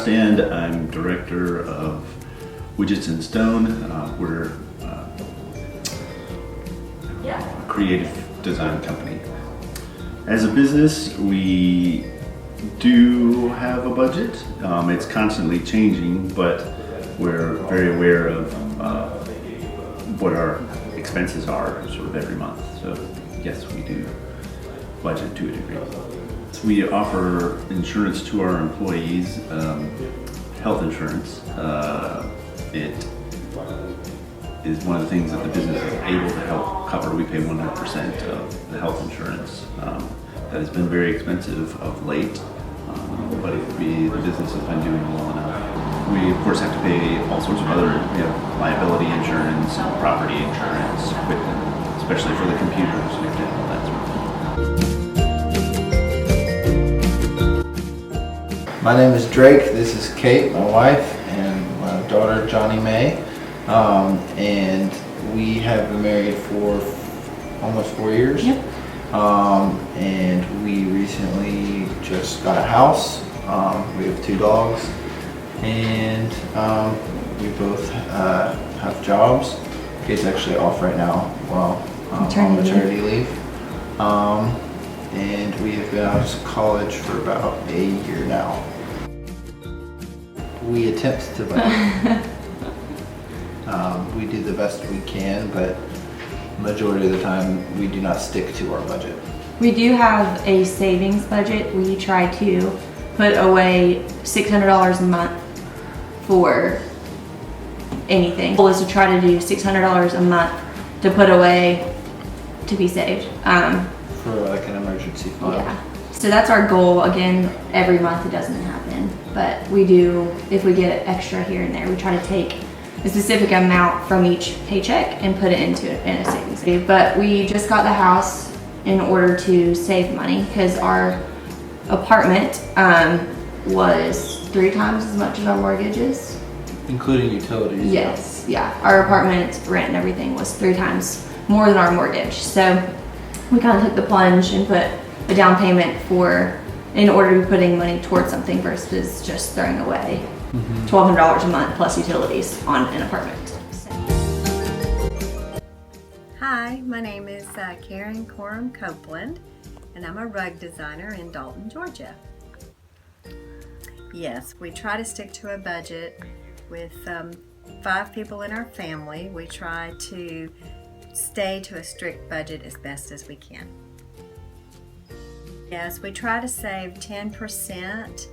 West End. I'm director of Widgets and Stone. We're a creative design company. As a business, we do have a budget. It's constantly changing, but we're very aware of what our expenses are sort of every month. So yes, we do budget to a degree. So we offer insurance to our employees, health insurance. It is one of the things that the business is able to help cover. We pay 100% of the health insurance. That has been very expensive of late, but the business has been doing well enough. We of course have to pay all sorts of other, liability insurance, property insurance, equipment, especially for the computers and all that sort of thing. My name is Drake. This is Kate, my wife, and my daughter Johnny May. And we have been married for almost 4 years. Yep. And we recently just got a house. We have 2 dogs, and we both have jobs. Kate's actually off right now while on maternity leave. And we have been out of college for about a year now. We attempt to budget. We do the best we can, but majority of the time we do not stick to our budget. We do have a savings budget. We try to put away $600 a month for anything. The goal is to try to do $600 a month to put away to be saved. For like an emergency fund. Yeah. So that's our goal. Again, every month it doesn't happen, but we do, if we get extra here and there, we try to take a specific amount from each paycheck and put it in a savings. But we just got the house in order to save money because our apartment was 3 times as much as our mortgages. Including utilities. Yes, yeah. Our apartment rent and everything was 3 times more than our mortgage. So we kind of took the plunge and put a down payment in order to be putting money towards something versus just throwing away $1,200 a month plus utilities on an apartment. Hi, my name is Karen Coram Copeland, and I'm a rug designer in Dalton, Georgia. Yes, we try to stick to a budget. With 5 people in our family, we try to stay to a strict budget as best as we can. Yes, we try to save 10%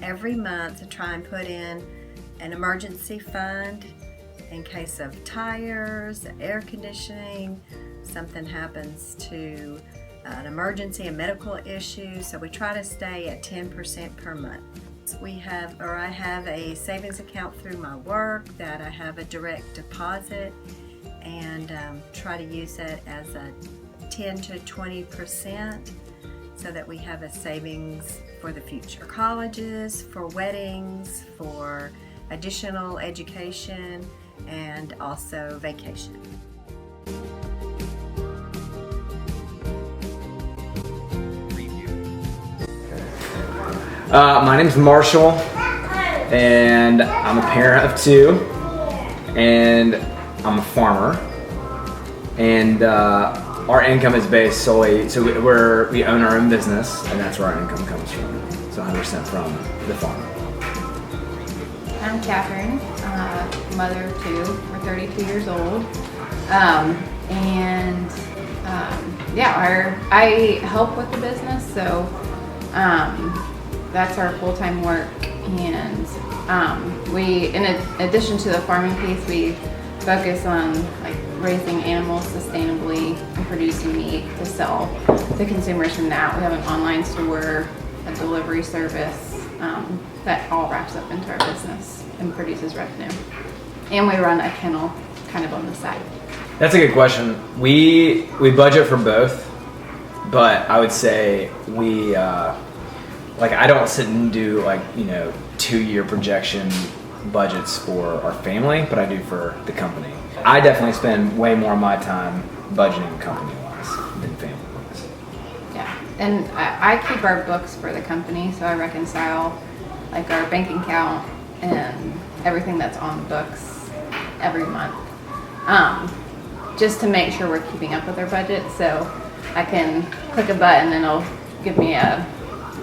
every month to try and put in an emergency fund in case of tires, air conditioning, something happens to an emergency, a medical issue. So we try to stay at 10% per month. I have a savings account through my work that I have a direct deposit, and try to use it as a 10 to 20% so that we have a savings for the future. Colleges, for weddings, for additional education, and also vacation. My name's Marshall, and I'm a parent of 2, and I'm a farmer, and our income is based solely, so we own our own business, and that's where our income comes from, so 100% from the farm. I'm Catherine, mother of 2. We're 32 years old, I help with the business, so that's our full-time work, and we, in addition to the farming piece, we focus on raising animals sustainably and producing meat to sell to consumers from that. We have an online store, a delivery service, that all wraps up into our business and produces revenue. And we run a kennel kind of on the side. That's a good question. We budget for both, but I would say we I don't sit and do 2-year projection budgets for our family, but I do for the company. I definitely spend way more of my time budgeting company-wise than family-wise. Yeah, and I keep our books for the company, so I reconcile like our bank account and everything that's on the books every month. Just to make sure we're keeping up with our budget. So I can click a button and it'll give me a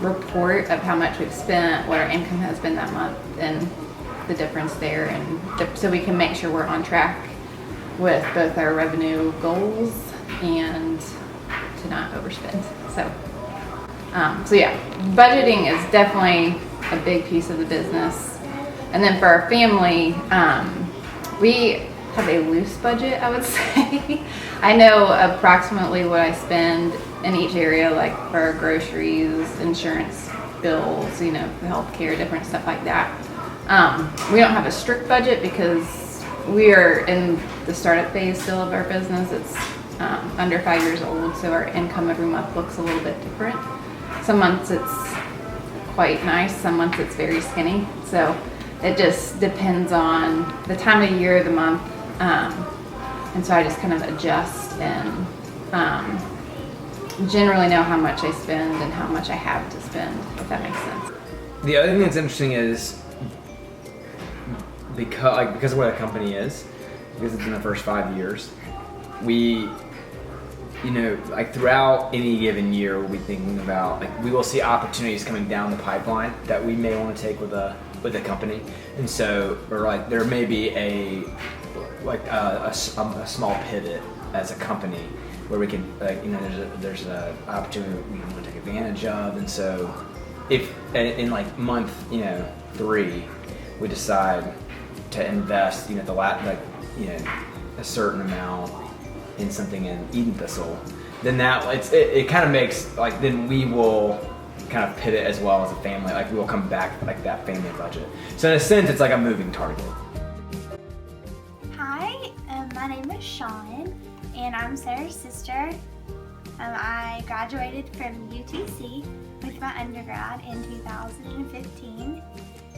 report of how much we've spent, what our income has been that month, and the difference there. And so we can make sure we're on track with both our revenue goals and to not overspend. So yeah, budgeting is definitely a big piece of the business. And then for our family, we have a loose budget, I would say. I know approximately what I spend in each area, like for our groceries, insurance bills, you know, healthcare, different stuff like that. We don't have a strict budget because we are in the startup phase still of our business. It's under 5 years old, so our income every month looks a little bit different. Some months it's quite nice, some months it's very skinny. So it just depends on the time of year, the month. And so I just kind of adjust and generally know how much I spend and how much I have to spend, if that makes sense. The other thing that's interesting is because of what a company is, because it's in the first 5 years, we, you know, like throughout any given year, we'll be thinking about, like, we will see opportunities coming down the pipeline that we may want to take with a company, and so, or like there may be a small pivot as a company where we can, like, you know, there's a opportunity we want to take advantage of, and so if in like month, you know, 3, we decide to invest, you know, a certain amount in something in Eden Thistle, then it kind of makes, like, then we will kind of pivot as well as a family, like we will come back like that family budget. So in a sense, it's like a moving target. Hi, my name is Sean, and I'm Sarah's sister. I graduated from UTC with my undergrad in 2015,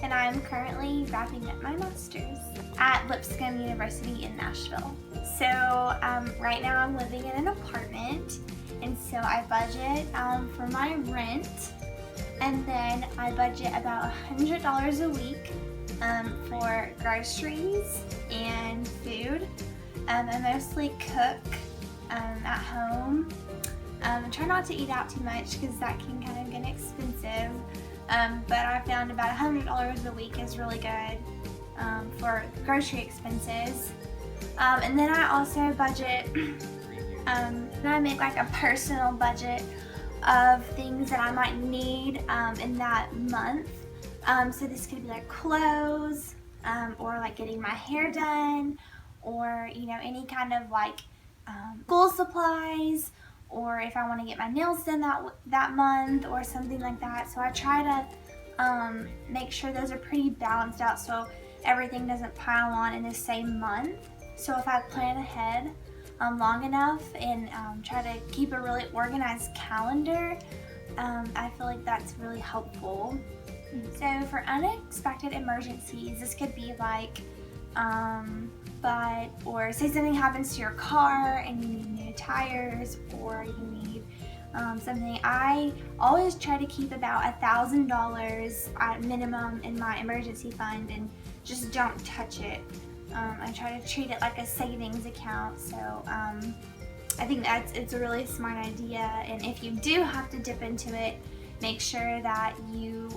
and I'm currently wrapping up my master's at Lipscomb University in Nashville. So right now I'm living in an apartment, and so I budget for my rent, and then I budget about $100 a week for groceries and food. I mostly cook at home. I try not to eat out too much because that can kind of get expensive, but I found about $100 a week is really good for grocery expenses. And then I also budget, then I make like a personal budget of things that I might need in that month. So this could be like clothes, or like getting my hair done, or, you know, any kind of like school supplies, or if I want to get my nails done that month or something like that. So I try to make sure those are pretty balanced out so everything doesn't pile on in the same month. So if I plan ahead long enough and try to keep a really organized calendar, I feel like that's really helpful. So for unexpected emergencies, this could be like, or say something happens to your car and you need new tires, or you need something. I always try to keep about $1,000 at minimum in my emergency fund and just don't touch it. I try to treat it like a savings account, so I think it's a really smart idea. And if you do have to dip into it, make sure that you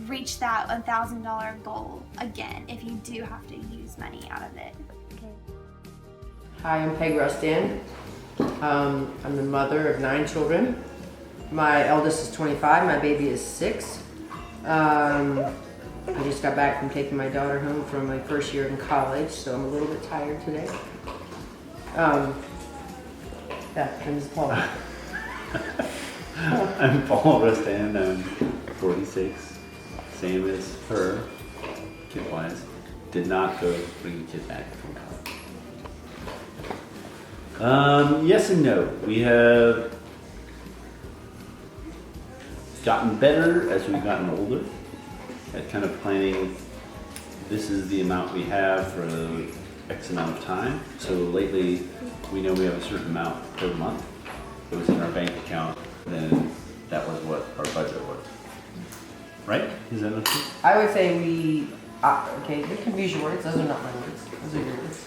reach that $1,000 goal again if you do have to use money out of it. Hi, I'm Peg Rustin. I'm the mother of 9 children. My eldest is 25, my baby is 6. I just got back from taking my daughter home from my first year in college, so I'm a little bit tired today. Yeah, and this is Paul. I'm Paul Rustan, I'm 46, same as her, kid-wise. Did not go bring the kid back from college. Yes and no. We have gotten better as we've gotten older at kind of planning, this is the amount we have for X amount of time. So lately, we know we have a certain amount per month. It was in our bank account, then that was what our budget was. right? Is that okay? I would say we, okay, you can use your words, those are not my words, those are your words.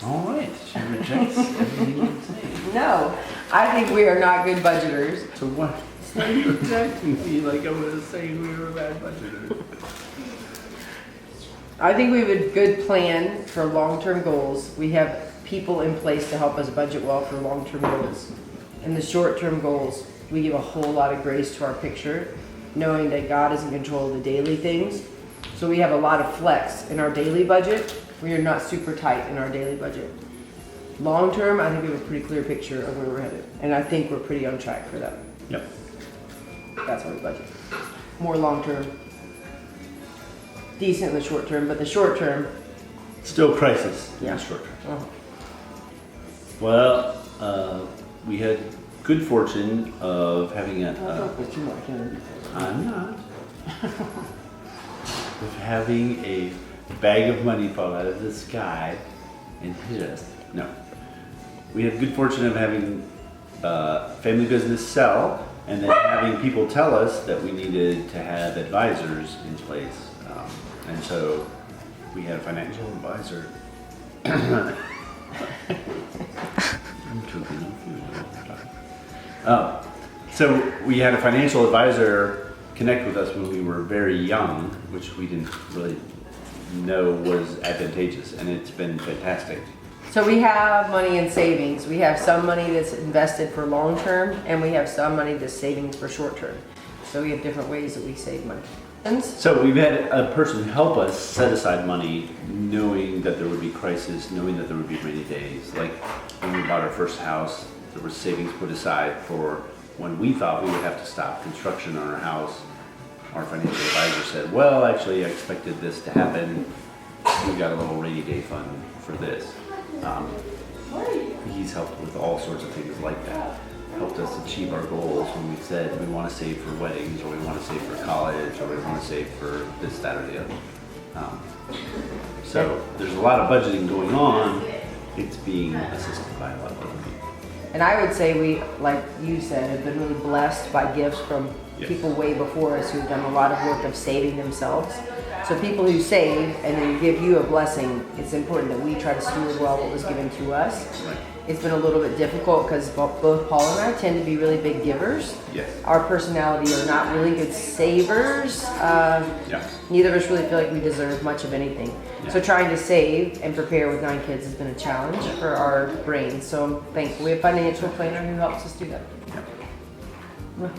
All right, she rejects everything you say. No, I think we are not good budgeters. So what? Why are you rejecting me like I'm gonna say we were a bad budgeter? I think we have a good plan for long-term goals. We have people in place to help us budget well for long-term goals. In the short-term goals, we give a whole lot of grace to our picture, knowing that God is in control of the daily things. So we have a lot of flex in our daily budget. We are not super tight in our daily budget. Long-term, I think we have a pretty clear picture of where we're headed. And I think we're pretty on track for that. Yep. That's how we budget. More long-term. Decent in the short term, but the short term, Still crisis in Yeah. the short term. oh, Well, we had good fortune of having I'm not. Of having a bag of money fall out of the sky and hit us. No. We had good fortune of having family business sell and then having people tell us that we needed to have advisors in place. And so we had a financial advisor. I'm choking on food all the time. So we had a financial advisor connect with us when we were very young, which we didn't really know was advantageous, and it's been fantastic. so we have money in savings. We have some money that's invested for long term, and we have some money that's savings for short term. So we have different ways that we save money. So we've had a person help us set aside money, knowing that there would be crisis, knowing that there would be rainy days. Like when we bought our first house, there was savings put aside for when we thought we would have to stop construction on our house. Our financial advisor said, well, actually, I expected this to happen. We've got a little rainy day fund for this. He's helped with all sorts of things like that. Helped us achieve our goals when we said we want to save for weddings, or we want to save for college, or we want to save for this, that, or the other. So there's a lot of budgeting going on. It's being assisted by a lot of other people. And I would say we, like you said, have been really blessed by gifts from Yes. people way before us who've done a lot of work of saving themselves. So people who save and then give you a blessing, it's important that we try to steward well what was given to us. Right. It's been a little bit difficult because both Paul and I tend to be really big givers. Yes. Our personality are not really good savers. Yeah. Neither of us really feel like we deserve much of anything. Yeah. So trying to save and prepare with 9 kids has been a challenge for our brains. So I'm thankful we have a financial planner who helps us do that. Yeah.